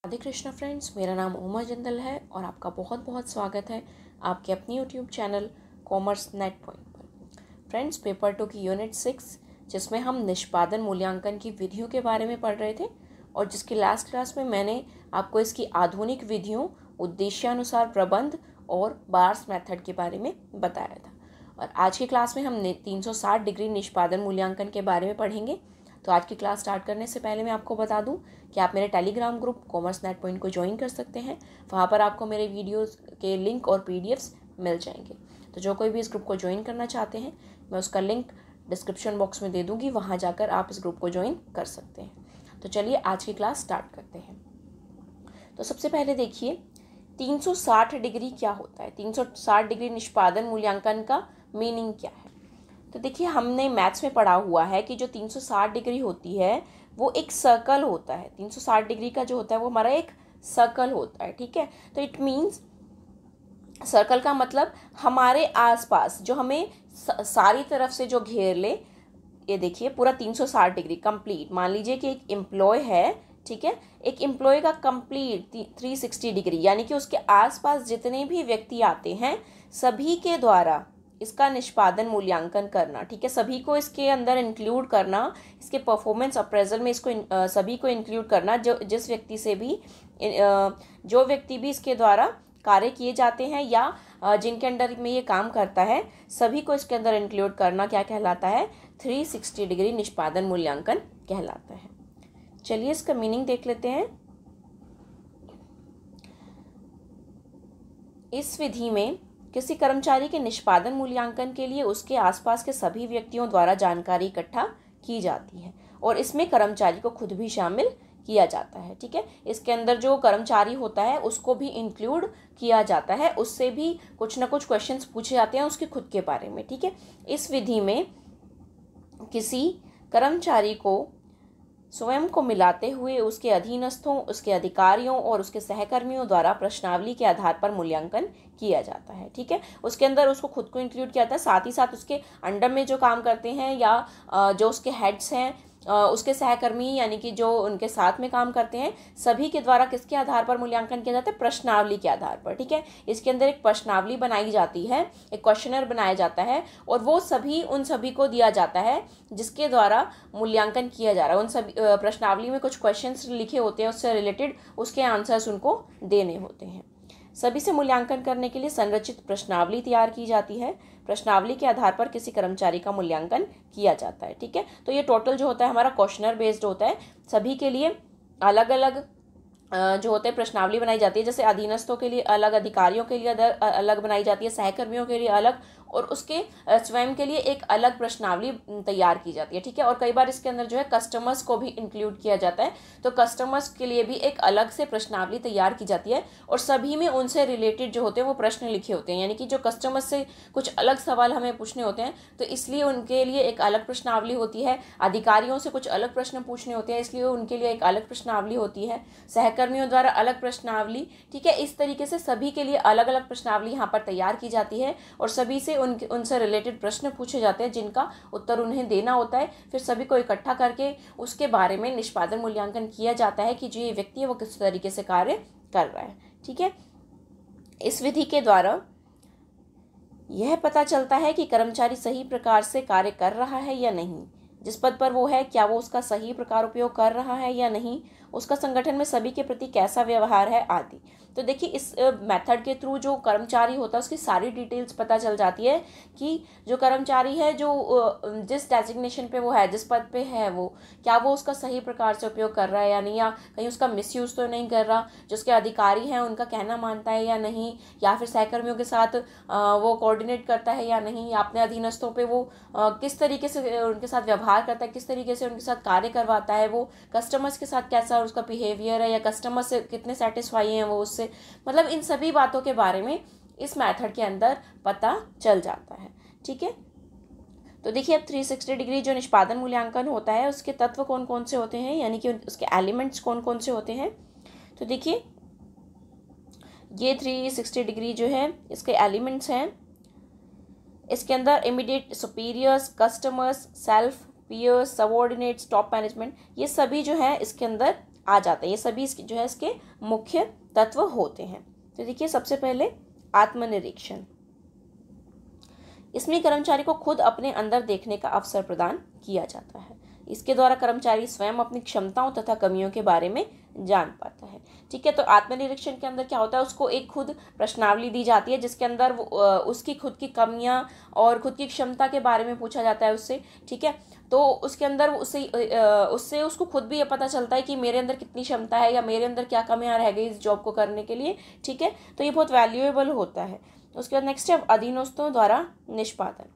Radhe Krishna friends, मेरा नाम उमा जिंदल है और आपका बहुत बहुत स्वागत है आपके अपनी YouTube channel commerce net point पर। फ्रेंड्स, पेपर 2 की यूनिट 6 जिसमें हम निष्पादन मूल्यांकन की विधियों के बारे में पढ़ रहे थे और जिसकी लास्ट क्लास में मैंने आपको इसकी आधुनिक विधियों, उद्देश्यानुसार प्रबंध और बार्स मेथड के बारे में बताया था। और आज की क्लास में हम 360 डिग्री निष्पादन मूल्यांकन के बारे में पढ़ेंगे। तो आज की क्लास स्टार्ट करने से पहले मैं आपको बता दूं कि आप मेरे Telegram group commerce net point को ज्वाइन कर सकते हैं। वहाँ पर आपको मेरे वीडियोस के लिंक और पीडीएफ्स मिल जाएंगे। तो जो कोई भी इस ग्रुप को ज्वाइन करना चाहते हैं, मैं उसका लिंक डिस्क्रिप्शन बॉक्स में दे दूँगी, वहाँ जाकर आप इस ग्रुप को ज्वाइन कर सकते हैं। तो चलिए आज की क्लास स्टार्ट करते हैं। तो सबसे पहले देखिए 360 डिग्री क्या होता है। 360 डिग्री निष्पादन मूल्यांकन का मीनिंग क्या है। तो देखिए, हमने मैथ्स में पढ़ा हुआ है कि जो 360 डिग्री होती है वो एक सर्कल होता है। 360 डिग्री का जो होता है वो हमारा एक सर्कल होता है, ठीक है। तो इट मीन्स सर्कल का मतलब हमारे आसपास जो हमें सारी तरफ से जो घेर ले। ये देखिए पूरा 360 डिग्री कंप्लीट। मान लीजिए कि एक एम्प्लॉय है, ठीक है। एक एम्प्लॉय का कंप्लीट 360 डिग्री यानी कि उसके आसपास जितने भी व्यक्ति आते हैं सभी के द्वारा इसका निष्पादन मूल्यांकन करना, ठीक है। सभी को इसके अंदर इंक्लूड करना, इसके परफॉर्मेंस अप्रेजल में इसको सभी को इंक्लूड करना। जो व्यक्ति भी इसके द्वारा कार्य किए जाते हैं या जिनके अंडर में ये काम करता है सभी को इसके अंदर इंक्लूड करना क्या कहलाता है? 360 डिग्री निष्पादन मूल्यांकन कहलाता है। चलिए इसका मीनिंग देख लेते हैं। इस विधि में किसी कर्मचारी के निष्पादन मूल्यांकन के लिए उसके आसपास के सभी व्यक्तियों द्वारा जानकारी इकट्ठा की जाती है और इसमें कर्मचारी को खुद भी शामिल किया जाता है, ठीक है। इसके अंदर जो कर्मचारी होता है उसको भी इंक्लूड किया जाता है, उससे भी कुछ ना कुछ क्वेश्चंस पूछे जाते हैं उसके खुद के बारे में, ठीक है। इस विधि में किसी कर्मचारी को स्वयं को मिलाते हुए उसके अधीनस्थों, उसके अधिकारियों और उसके सहकर्मियों द्वारा प्रश्नावली के आधार पर मूल्यांकन किया जाता है, ठीक है। उसके अंदर उसको खुद को इंक्लूड किया जाता है, साथ ही साथ उसके अंडर में जो काम करते हैं या जो उसके हेड्स हैं, उसके सहकर्मी यानी कि जो उनके साथ में काम करते हैं सभी के द्वारा किसके आधार पर मूल्यांकन किया जाता है? प्रश्नावली के आधार पर, ठीक है। इसके अंदर एक प्रश्नावली बनाई जाती है, एक क्वेश्चनर बनाया जाता है और वो उन सभी को दिया जाता है जिसके द्वारा मूल्यांकन किया जा रहा है। उन सभी प्रश्नावली में कुछ क्वेश्चंस लिखे होते हैं, उससे रिलेटेड उसके आंसर्स उनको देने होते हैं। सभी से मूल्यांकन करने के लिए संरचित प्रश्नावली तैयार की जाती है। प्रश्नावली के आधार पर किसी कर्मचारी का मूल्यांकन किया जाता है, ठीक है। तो ये टोटल जो होता है हमारा क्वेश्चनर बेस्ड होता है। सभी के लिए अलग अलग जो होते हैं प्रश्नावली बनाई जाती है। जैसे अधीनस्थों के लिए अलग, अधिकारियों के लिए अलग बनाई जाती है, सहकर्मियों के लिए अलग और उसके स्वयं के लिए एक अलग प्रश्नावली तैयार की जाती है, ठीक है। और कई बार इसके अंदर जो है कस्टमर्स को भी इंक्लूड किया जाता है, तो कस्टमर्स के लिए भी एक अलग से प्रश्नावली तैयार की जाती है और सभी में उनसे रिलेटेड जो होते हैं वो प्रश्न लिखे होते हैं। यानी कि जो कस्टमर्स से कुछ अलग सवाल हमें पूछने होते हैं तो इसलिए उनके लिए एक अलग प्रश्नावली होती है। अधिकारियों से कुछ अलग प्रश्न पूछने होते हैं इसलिए उनके लिए एक अलग प्रश्नावली होती है। सहकर्मियों द्वारा अलग प्रश्नावली, ठीक है। इस तरीके से सभी के लिए अलग अलग प्रश्नावली यहाँ पर तैयार की जाती है और सभी से उनसे रिलेटेड प्रश्न पूछे जाते हैं जिनका उत्तर उन्हें देना होता है। फिर सभी को इकट्ठा करके उसके बारे में निष्पादन मूल्यांकन किया जाता है कि जो ये व्यक्ति है वो किस तरीके से कार्य कर रहा है, ठीक है। इस विधि के द्वारा यह पता चलता है कि कर्मचारी सही प्रकार से कार्य कर रहा है या नहीं, जिस पद पर वो है क्या वो उसका सही प्रकार उपयोग कर रहा है या नहीं, उसका संगठन में सभी के प्रति कैसा व्यवहार है आदि। तो देखिए इस मेथड के थ्रू जो कर्मचारी होता है उसकी सारी डिटेल्स पता चल जाती है कि जो कर्मचारी है जो जिस डेजिग्नेशन पे वो है, जिस पद पे है वो, क्या वो उसका सही प्रकार से उपयोग कर रहा है या नहीं, या कहीं उसका मिसयूज तो नहीं कर रहा, जो उसके अधिकारी हैं उनका कहना मानता है या नहीं, या फिर सहकर्मियों के साथ वो कोऑर्डिनेट करता है या नहीं, या अपने अधीनस्थों पे वो किस तरीके से उनके साथ व्यवहार करता है, किस तरीके से उनके साथ कार्य करवाता है, वो कस्टमर्स के साथ कैसा उसका बिहेवियर है या कस्टमर से कितने सेटिस्फाई हैं वो उससे, मतलब इन सभी बातों के बारे में इस मेथड के अंदर पता चल जाता है, ठीक है। तो देखिए अब 360 डिग्री जो निष्पादन मूल्यांकन होता है उसके तत्व कौन कौन से होते हैं, यानी कि उसके एलिमेंट्स कौन कौन से होते हैं। तो देखिए ये 360 डिग्री जो है इसके एलिमेंट्स हैं। इसके अंदर immediate superiors, customers, self, peers, subordinates, top management, ये सभी जो है इसके अंदर आ जाता है। ये सभी जो है इसके मुख्य तत्व होते हैं। तो देखिए सबसे पहले आत्मनिरीक्षण। इसमें कर्मचारी को खुद अपने अंदर देखने का अवसर प्रदान किया जाता है। इसके द्वारा कर्मचारी स्वयं अपनी क्षमताओं तथा कमियों के बारे में जान पाता है। ठीक है, तो आत्मनिरीक्षण के अंदर क्या होता है, उसको एक खुद प्रश्नावली दी जाती है जिसके अंदर उसकी खुद की कमियां और खुद की क्षमता के बारे में पूछा जाता है उससे। ठीक है, तो उसके अंदर उससे उसको खुद भी ये पता चलता है कि मेरे अंदर कितनी क्षमता है या मेरे अंदर क्या कमियां रह गई इस जॉब को करने के लिए। ठीक है, तो ये बहुत वैल्यूएबल होता है। उसके बाद नेक्स्ट है अधीनस्थों द्वारा निष्पादन।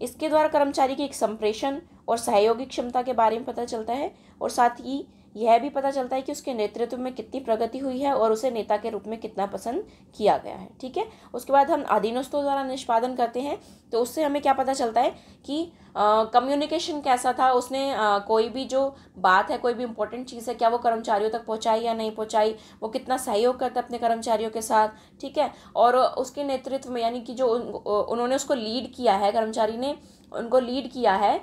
इसके द्वारा कर्मचारी की एक संप्रेषण और सहयोगी क्षमता के बारे में पता चलता है और साथ ही यह भी पता चलता है कि उसके नेतृत्व में कितनी प्रगति हुई है और उसे नेता के रूप में कितना पसंद किया गया है। ठीक है, उसके बाद हम अधीनस्थों द्वारा निष्पादन करते हैं तो उससे हमें क्या पता चलता है कि कम्युनिकेशन कैसा था, उसने कोई भी जो बात है, कोई भी इंपॉर्टेंट चीज़ है, क्या वो कर्मचारियों तक पहुंचाई या नहीं पहुंचाई, वो कितना सहयोग करता है अपने कर्मचारियों के साथ। ठीक है, और उसके नेतृत्व में यानी कि जो उन्होंने उसको लीड किया है, कर्मचारी ने उनको लीड किया है,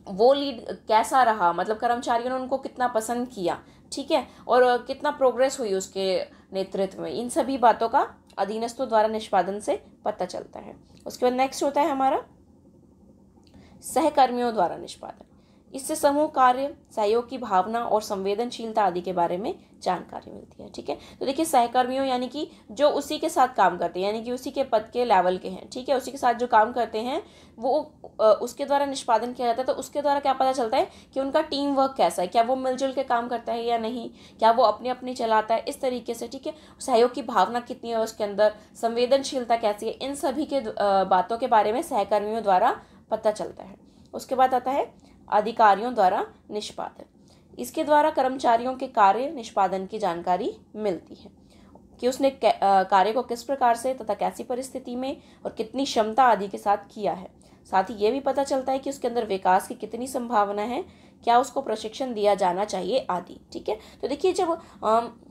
वो लीड कैसा रहा, मतलब कर्मचारियों ने उनको कितना पसंद किया। ठीक है, और कितना प्रोग्रेस हुई उसके नेतृत्व में, इन सभी बातों का अधीनस्थों द्वारा निष्पादन से पता चलता है। उसके बाद नेक्स्ट होता है हमारा सहकर्मियों द्वारा निष्पादन। इससे समूह कार्य, सहयोग की भावना और संवेदनशीलता आदि के बारे में जानकारी मिलती है। ठीक है, तो देखिए सहकर्मियों यानी कि जो उसी के साथ काम करते हैं, यानी कि उसी के पद के लेवल के हैं। ठीक है, उसी के साथ जो काम करते हैं वो उसके द्वारा निष्पादन किया जाता है। तो उसके द्वारा क्या पता चलता है कि उनका टीम वर्क कैसा है, क्या वो मिलजुल के काम करता है या नहीं, क्या वो अपने अपने चलाता है, इस तरीके से। ठीक है, सहयोग की भावना कितनी है उसके अंदर, संवेदनशीलता कैसी है, इन सभी के बातों के बारे में सहकर्मियों द्वारा पता चलता है। उसके बाद आता है अधिकारियों द्वारा निष्पादन। इसके द्वारा कर्मचारियों के कार्य निष्पादन की जानकारी मिलती है कि उसने कार्य को किस प्रकार से तथा कैसी परिस्थिति में और कितनी क्षमता आदि के साथ किया है। साथ ही ये भी पता चलता है कि उसके अंदर विकास की कितनी संभावना है, क्या उसको प्रशिक्षण दिया जाना चाहिए आदि। ठीक है, तो देखिए जब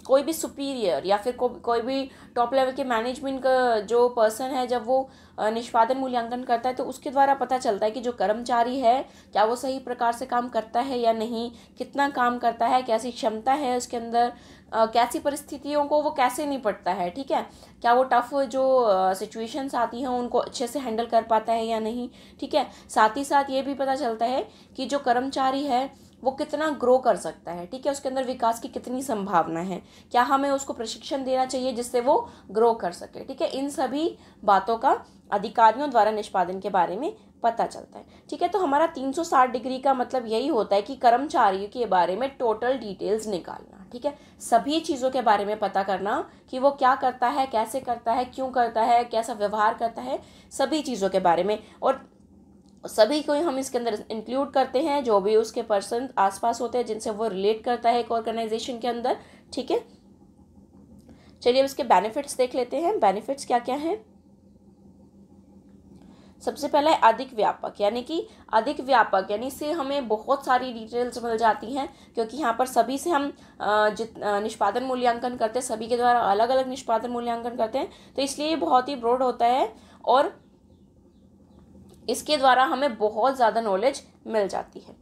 कोई भी सुपीरियर या फिर कोई भी टॉप लेवल के मैनेजमेंट का जो पर्सन है, जब वो निष्पादन मूल्यांकन करता है तो उसके द्वारा पता चलता है कि जो कर्मचारी है क्या वो सही प्रकार से काम करता है या नहीं, कितना काम करता है, कैसी क्षमता है उसके अंदर, कैसी परिस्थितियों को वो कैसे निपटता है। ठीक है, क्या वो टफ जो सिचुएशंस आती हैं उनको अच्छे से हैंडल कर पाता है या नहीं। ठीक है, साथ ही साथ ये भी पता चलता है कि जो कर्मचारी है वो कितना ग्रो कर सकता है। ठीक है, उसके अंदर विकास की कितनी संभावना है, क्या हमें उसको प्रशिक्षण देना चाहिए जिससे वो ग्रो कर सके। ठीक है, इन सभी बातों का अधिकारियों द्वारा निष्पादन के बारे में पता चलता है। ठीक है, तो हमारा 360 डिग्री का मतलब यही होता है कि कर्मचारी के बारे में टोटल डिटेल्स निकालना। ठीक है, सभी चीज़ों के बारे में पता करना कि वो क्या करता है, कैसे करता है, क्यों करता है, कैसा व्यवहार करता है, सभी चीज़ों के बारे में। और सभी को हम इसके अंदर इंक्लूड करते हैं, जो भी उसके पर्सन आसपास होते हैं जिनसे वो रिलेट करता है एक ऑर्गेनाइजेशन के अंदर। ठीक है, चलिए अब इसके बेनिफिट्स देख लेते हैं। बेनिफिट्स क्या क्या हैं। सबसे पहला है अधिक व्यापक, यानी कि अधिक व्यापक यानी से हमें बहुत सारी डिटेल्स मिल जाती हैं, क्योंकि यहाँ पर सभी से हम निष्पादन मूल्यांकन करते हैं, सभी के द्वारा अलग अलग निष्पादन मूल्यांकन करते हैं, तो इसलिए ये बहुत ही ब्रॉड होता है और इसके द्वारा हमें बहुत ज़्यादा नॉलेज मिल जाती है।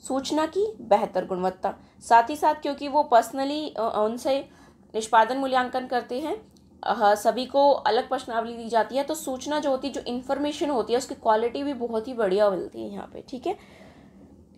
सूचना की बेहतर गुणवत्ता, साथ ही साथ क्योंकि वो पर्सनली उनसे निष्पादन मूल्यांकन करते हैं, सभी को अलग प्रश्नावली दी जाती है, तो सूचना जो होती है, जो इन्फॉर्मेशन होती है, उसकी क्वालिटी भी बहुत ही बढ़िया मिलती है यहाँ पे। ठीक है,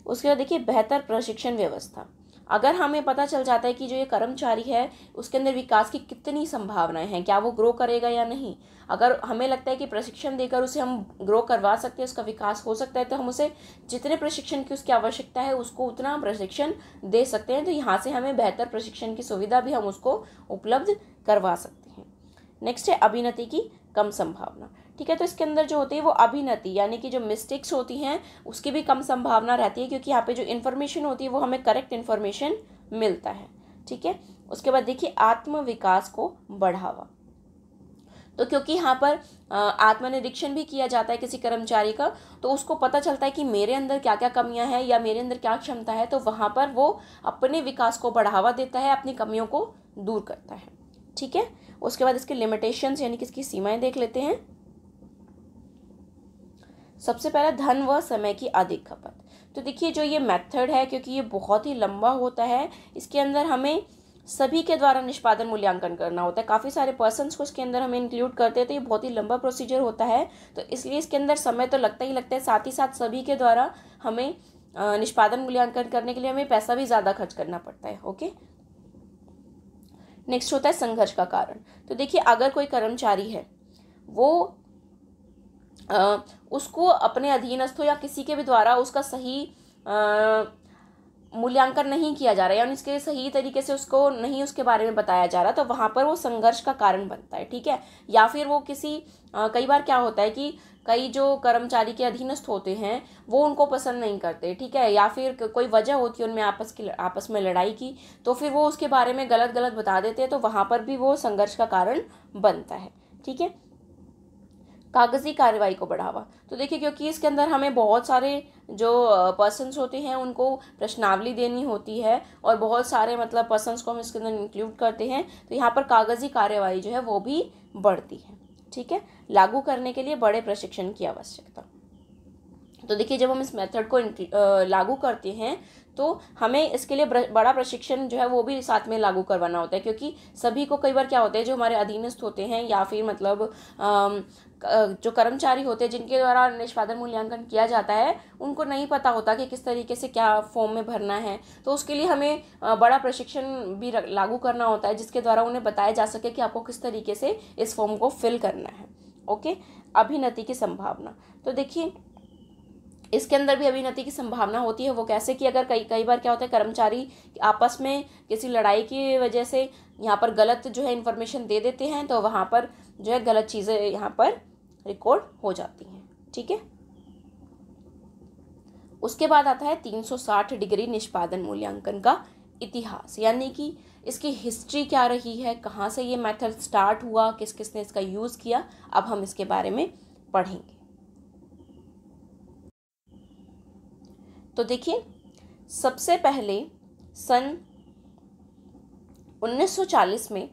उसके बाद देखिए बेहतर प्रशिक्षण व्यवस्था। अगर हमें पता चल जाता है कि जो ये कर्मचारी है उसके अंदर विकास की कितनी संभावनाएं हैं, क्या वो ग्रो करेगा या नहीं, अगर हमें लगता है कि प्रशिक्षण देकर उसे हम ग्रो करवा सकते हैं, उसका विकास हो सकता है, तो हम उसे जितने प्रशिक्षण की उसकी आवश्यकता है उसको उतना प्रशिक्षण दे सकते हैं। तो यहाँ से हमें बेहतर प्रशिक्षण की सुविधा भी हम उसको उपलब्ध करवा सकते हैं। नेक्स्ट है अभिनति की कम संभावना। ठीक है, तो इसके अंदर जो होती है वो अभिनति यानी कि जो मिस्टेक्स होती हैं उसकी भी कम संभावना रहती है, क्योंकि यहाँ पे जो इन्फॉर्मेशन होती है वो हमें करेक्ट इन्फॉर्मेशन मिलता है। ठीक है, उसके बाद देखिए आत्म विकास को बढ़ावा। तो क्योंकि यहाँ पर आत्मनिरीक्षण भी किया जाता है किसी कर्मचारी का, तो उसको पता चलता है कि मेरे अंदर क्या क्या कमियां हैं या मेरे अंदर क्या क्षमता है, तो वहाँ पर वो अपने विकास को बढ़ावा देता है, अपनी कमियों को दूर करता है। ठीक है, उसके बाद इसके लिमिटेशंस यानी कि इसकी सीमाएं देख लेते हैं। सबसे पहला धन व समय की अधिक खपत। तो देखिए जो ये मेथड है, क्योंकि ये बहुत ही लंबा होता है, इसके अंदर हमें सभी के द्वारा निष्पादन मूल्यांकन करना होता है, काफ़ी सारे पर्सन्स को इसके अंदर हमें इंक्लूड करते हैं, तो ये बहुत ही लंबा प्रोसीजर होता है। तो इसलिए इसके अंदर समय तो लगता ही लगता है, साथ ही साथ सभी के द्वारा हमें निष्पादन मूल्यांकन करने के लिए हमें पैसा भी ज़्यादा खर्च करना पड़ता है। ओके, नेक्स्ट होता है संघर्ष का कारण। तो देखिए अगर कोई कर्मचारी है, वो उसको अपने अधीनस्थों या किसी के भी द्वारा उसका सही मूल्यांकन नहीं किया जा रहा है, यानी इसके सही तरीके से उसको नहीं उसके बारे में बताया जा रहा, तो वहाँ पर वो संघर्ष का कारण बनता है। ठीक है, या फिर वो किसी कई बार क्या होता है कि कई जो कर्मचारी के अधीनस्थ होते हैं वो उनको पसंद नहीं करते, ठीक है, या फिर कोई वजह होती है उनमें आपस में लड़ाई की, तो फिर वो उसके बारे में गलत गलत बता देते हैं, तो वहाँ पर भी वो संघर्ष का कारण बनता है। ठीक है, कागजी कार्रवाई को बढ़ावा। तो देखिए क्योंकि इसके अंदर हमें बहुत सारे जो पर्सन्स होते हैं उनको प्रश्नावली देनी होती है, और बहुत सारे मतलब पर्सन्स को हम इसके अंदर इंक्लूड करते हैं, तो यहाँ पर कागजी कार्रवाई जो है वो भी बढ़ती है। ठीक है, लागू करने के लिए बड़े प्रशिक्षण की आवश्यकता। तो देखिए जब हम इस मेथड को लागू करते हैं तो हमें इसके लिए बड़ा प्रशिक्षण जो है वो भी साथ में लागू करवाना होता है, क्योंकि सभी को कई बार क्या होता है, जो हमारे अधीनस्थ होते हैं या फिर मतलब जो कर्मचारी होते हैं जिनके द्वारा निष्पादन मूल्यांकन किया जाता है, उनको नहीं पता होता कि किस तरीके से क्या फॉर्म में भरना है, तो उसके लिए हमें बड़ा प्रशिक्षण भी लागू करना होता है, जिसके द्वारा उन्हें बताया जा सके कि आपको किस तरीके से इस फॉर्म को फिल करना है। ओके, अभिनति की संभावना। तो देखिए इसके अंदर भी अभिनति की संभावना होती है। वो कैसे कि अगर कई बार क्या होता है, कर्मचारी आपस में किसी लड़ाई की वजह से यहाँ पर गलत जो है इन्फॉर्मेशन दे देते हैं, तो वहाँ पर जो है गलत चीज़ें यहाँ पर रिकॉर्ड हो जाती हैं। ठीक है, उसके बाद आता है 360 डिग्री निष्पादन मूल्यांकन का इतिहास, यानी कि इसकी हिस्ट्री क्या रही है, कहाँ से ये मेथड स्टार्ट हुआ, किस किसने इसका यूज़ किया, अब हम इसके बारे में पढ़ेंगे। तो देखिए सबसे पहले सन 1940 में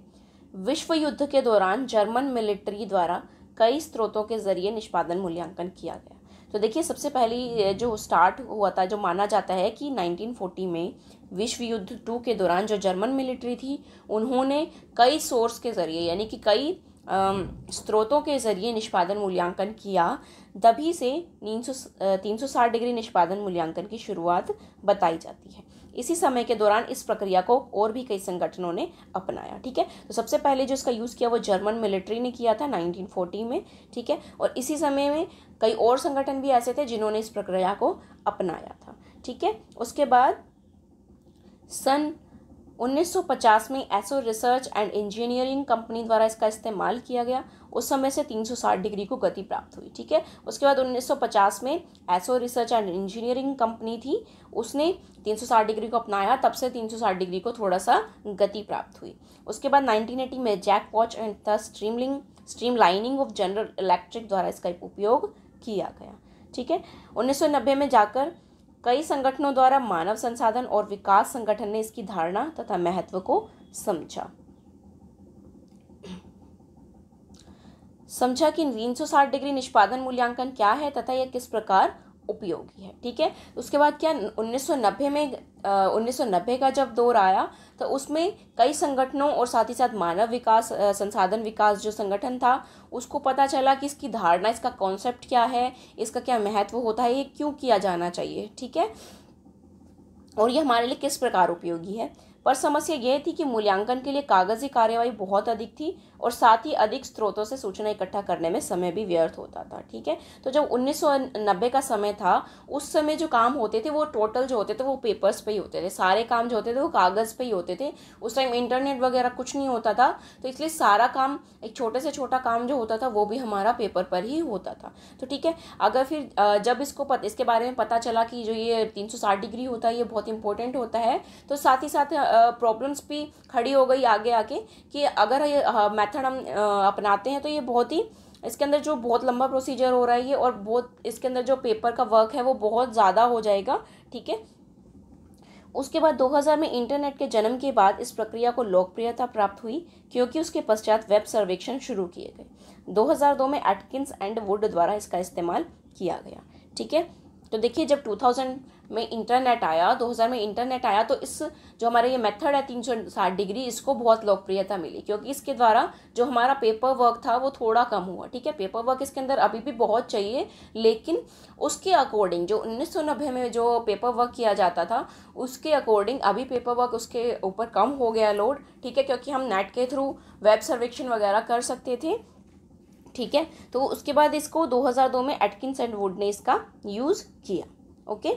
विश्व युद्ध के दौरान जर्मन मिलिट्री द्वारा कई स्रोतों के जरिए निष्पादन मूल्यांकन किया गया। तो देखिए सबसे पहली जो स्टार्ट हुआ था, जो माना जाता है कि 1940 में विश्व युद्ध 2 के दौरान जो जर्मन मिलिट्री थी उन्होंने कई सोर्स के जरिए यानी कि कई स्रोतों के जरिए निष्पादन मूल्यांकन किया, तभी से 360 डिग्री निष्पादन मूल्यांकन की शुरुआत बताई जाती है। इसी समय के दौरान इस प्रक्रिया को और भी कई संगठनों ने अपनाया। ठीक है, तो सबसे पहले जो इसका यूज़ किया वो जर्मन मिलिट्री ने किया था 1940 में। ठीक है, और इसी समय में कई और संगठन भी ऐसे थे जिन्होंने इस प्रक्रिया को अपनाया था। ठीक है, उसके बाद सन 1950 में एसो रिसर्च एंड इंजीनियरिंग कंपनी द्वारा इसका इस्तेमाल किया गया। उस समय से 360 डिग्री को गति प्राप्त हुई। ठीक है, उसके बाद 1950 में एसो रिसर्च एंड इंजीनियरिंग कंपनी थी, उसने 360 डिग्री को अपनाया, तब से 360 डिग्री को थोड़ा सा गति प्राप्त हुई। उसके बाद 1980 में Jack Welch and the streamlining of General Electric द्वारा इसका उपयोग किया गया। ठीक है, 1990 में जाकर कई संगठनों द्वारा मानव संसाधन और विकास संगठन ने इसकी धारणा तथा महत्व को समझा कि 360 डिग्री निष्पादन मूल्यांकन क्या है तथा यह किस प्रकार उपयोगी है। ठीक है, उसके बाद क्या 1990 का जब दौर आया तो उसमें कई संगठनों और साथ ही साथ मानव विकास संसाधन विकास जो संगठन था उसको पता चला कि इसकी धारणा, इसका कॉन्सेप्ट क्या है, इसका क्या महत्व होता है, ये क्यों किया जाना चाहिए। ठीक है, और ये हमारे लिए किस प्रकार उपयोगी है। पर समस्या यह थी कि मूल्यांकन के लिए कागजी कार्यवाही बहुत अधिक थी और साथ ही अधिक स्रोतों से सूचना इकट्ठा करने में समय भी व्यर्थ होता था। ठीक है, तो जब 1990 का समय था उस समय जो काम होते थे वो टोटल जो होते थे वो पेपर्स पे ही होते थे, सारे काम जो होते थे वो कागज़ पे ही होते थे। उस टाइम इंटरनेट वगैरह कुछ नहीं होता था, तो इसलिए सारा काम, एक छोटे से छोटा काम जो होता था वो भी हमारा पेपर पर ही होता था। तो ठीक है, अगर फिर जब इसके बारे में पता चला कि जो ये 360 डिग्री होता है ये बहुत इंपॉर्टेंट होता है, तो साथ ही साथ प्रॉब्लम्स भी खड़ी हो गई आगे आके कि अगर ये मेथड हम अपनाते हैं तो ये बहुत ही, इसके अंदर जो बहुत लंबा प्रोसीजर हो रहा है ये, और बहुत इसके अंदर जो पेपर का वर्क है वो बहुत ज़्यादा हो जाएगा। ठीक है, उसके बाद 2000 में इंटरनेट के जन्म के बाद इस प्रक्रिया को लोकप्रियता प्राप्त हुई, क्योंकि उसके पश्चात वेब सर्वेक्षण शुरू किए गए। 2002 में एटकिंस एंड वुड द्वारा इसका इस्तेमाल किया गया। ठीक है, तो देखिए जब 2000 में इंटरनेट आया, 2000 में इंटरनेट आया, तो इस जो हमारा ये मेथड है 360 डिग्री, इसको बहुत लोकप्रियता मिली, क्योंकि इसके द्वारा जो हमारा पेपर वर्क था वो थोड़ा कम हुआ। ठीक है, पेपर वर्क इसके अंदर अभी भी बहुत चाहिए, लेकिन उसके अकॉर्डिंग जो 1990 में जो पेपर वर्क किया जाता था उसके अकॉर्डिंग अभी पेपर वर्क उसके ऊपर कम हो गया लोड। ठीक है, क्योंकि हम नेट के थ्रू वेब सर्वेक्षण वगैरह कर सकते थे। ठीक है, तो उसके बाद इसको 2002 में एटकिंस एंड वुड ने इसका यूज़ किया। ओके,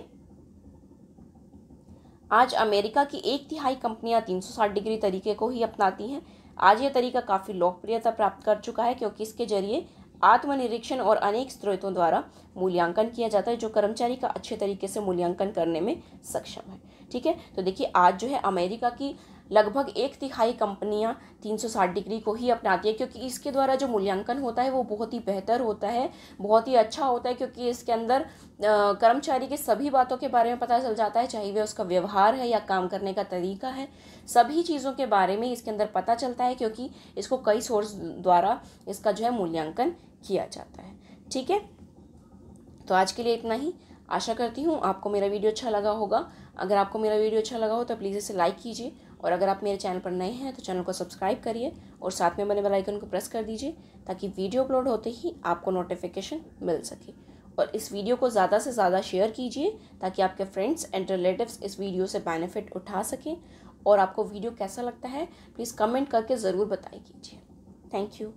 आज अमेरिका की 1/3 कंपनियां 360 डिग्री तरीके को ही अपनाती हैं। आज ये तरीका काफ़ी लोकप्रियता प्राप्त कर चुका है, क्योंकि इसके जरिए आत्मनिरीक्षण और अनेक स्रोतों द्वारा मूल्यांकन किया जाता है, जो कर्मचारी का अच्छे तरीके से मूल्यांकन करने में सक्षम है। ठीक है, तो देखिए आज जो है अमेरिका की लगभग 1/3 कंपनियां 360 डिग्री को ही अपनाती है, क्योंकि इसके द्वारा जो मूल्यांकन होता है वो बहुत ही बेहतर होता है, बहुत ही अच्छा होता है, क्योंकि इसके अंदर कर्मचारी की सभी बातों के बारे में पता चल जाता है, चाहे वह उसका व्यवहार है या काम करने का तरीका है, सभी चीज़ों के बारे में इसके अंदर पता चलता है, क्योंकि इसको कई सोर्स द्वारा इसका जो है मूल्यांकन किया जाता है। ठीक है, तो आज के लिए इतना ही। आशा करती हूँ आपको मेरा वीडियो अच्छा लगा होगा। अगर आपको मेरा वीडियो अच्छा लगा हो तो प्लीज़ इसे लाइक कीजिए, और अगर आप मेरे चैनल पर नए हैं तो चैनल को सब्सक्राइब करिए और साथ में बने बेल आइकन को प्रेस कर दीजिए, ताकि वीडियो अपलोड होते ही आपको नोटिफिकेशन मिल सके। और इस वीडियो को ज़्यादा से ज़्यादा शेयर कीजिए, ताकि आपके फ्रेंड्स एंड रिलेटिव्स इस वीडियो से बेनिफिट उठा सकें। और आपको वीडियो कैसा लगता है प्लीज़ कमेंट करके ज़रूर बताइए कीजिए। Thank you.